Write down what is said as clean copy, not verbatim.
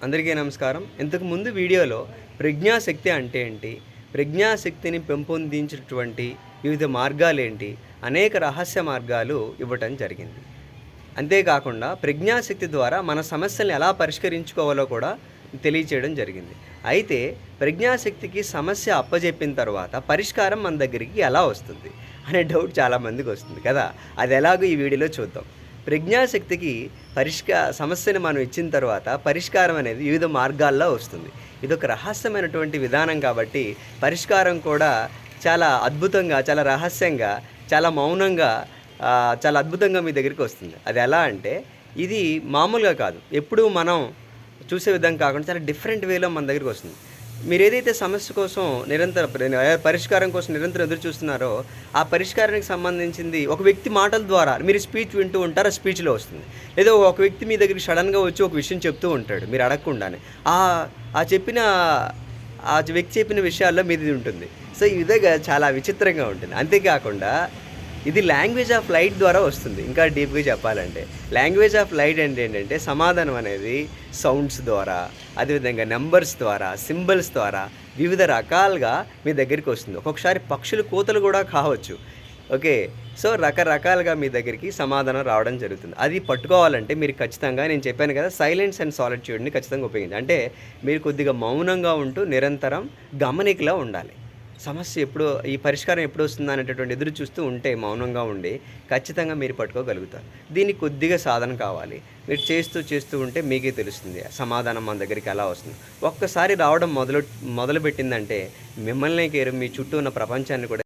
అందరికీ నమస్కారం. ఇంతకు ముందు వీడియోలో ప్రజ్ఞాశక్తి అంటే ఏంటి, ప్రజ్ఞాశక్తిని పెంపొందించేటటువంటి వివిధ మార్గాలేంటి, అనేక రహస్య మార్గాలు ఇవ్వటం జరిగింది. అంతేకాకుండా ప్రజ్ఞాశక్తి ద్వారా మన సమస్యల్ని ఎలా పరిష్కరించుకోవాలో కూడా తెలియచేయడం జరిగింది. అయితే ప్రజ్ఞాశక్తికి సమస్య అప్పజెప్పిన తర్వాత పరిష్కారం మన దగ్గరికి ఎలా వస్తుంది అనే డౌట్ చాలామందికి వస్తుంది కదా. అది ఎలాగో ఈ వీడియోలో చూద్దాం. ప్రజ్ఞాశక్తికి సమస్యను మనం ఇచ్చిన తర్వాత పరిష్కారం అనేది వివిధ మార్గాల్లో వస్తుంది. ఇదొక రహస్యమైనటువంటి విధానం కాబట్టి పరిష్కారం కూడా చాలా అద్భుతంగా, చాలా రహస్యంగా, చాలా మౌనంగా, చాలా అద్భుతంగా మీ దగ్గరికి వస్తుంది. అది ఎలా అంటే ఇది మామూలుగా కాదు, ఎప్పుడూ మనం చూసే విధంగా కాకుండా చాలా డిఫరెంట్ వేలో మన దగ్గరికి వస్తుంది. మీరు ఏదైతే సమస్య కోసం పరిష్కారం కోసం నిరంతరం ఎదురు చూస్తున్నారో ఆ పరిష్కారానికి సంబంధించింది ఒక వ్యక్తి మాటల ద్వారా మీరు స్పీచ్ వింటూ ఉంటారు, ఆ స్పీచ్లో వస్తుంది. లేదా ఒక వ్యక్తి మీ దగ్గరికి సడన్గా వచ్చి ఒక విషయం చెప్తూ ఉంటాడు మీరు అడగకుండానే. ఆ వ్యక్తి చెప్పిన విషయాల్లో మీది ఉంటుంది. సో ఈ విధంగా చాలా విచిత్రంగా ఉంటుంది. అంతేకాకుండా ఇది లాంగ్వేజ్ ఆఫ్ లైట్ ద్వారా వస్తుంది. ఇంకా డీప్గా చెప్పాలంటే లాంగ్వేజ్ ఆఫ్ లైట్ అంటే ఏంటంటే సమాధానం అనేది సౌండ్స్ ద్వారా, అదేవిధంగా నెంబర్స్ ద్వారా, సింబల్స్ ద్వారా వివిధ రకాలుగా మీ దగ్గరికి వస్తుంది. ఒక్కొక్కసారి పక్షుల కూతలు కూడా కావచ్చు. ఓకే, సో రకరకాలుగా మీ దగ్గరికి సమాధానం రావడం జరుగుతుంది. అది పట్టుకోవాలంటే మీరు ఖచ్చితంగా నేను చెప్పాను కదా, సైలెన్స్ అండ్ సాలిట్యూడ్ని ఖచ్చితంగా ఉపయోగించాలి. అంటే మీరు కొద్దిగా మౌనంగా ఉంటూ నిరంతరం గమనికలా ఉండాలి. సమస్య ఈ పరిష్కారం ఎప్పుడు వస్తుందా అనేటటువంటి ఎదురు చూస్తూ ఉంటే మౌనంగా ఉండి ఖచ్చితంగా మీరు పట్టుకోగలుగుతారు. దీనికి కొద్దిగా సాధన కావాలి. మీరు చేస్తూ ఉంటే మీకే తెలుస్తుంది సమాధానం మన దగ్గరికి ఎలా వస్తుంది. ఒక్కసారి రావడం మొదలుపెట్టిందంటే మిమ్మల్నే కేరు మీ చుట్టూ ఉన్న ప్రపంచాన్ని కూడా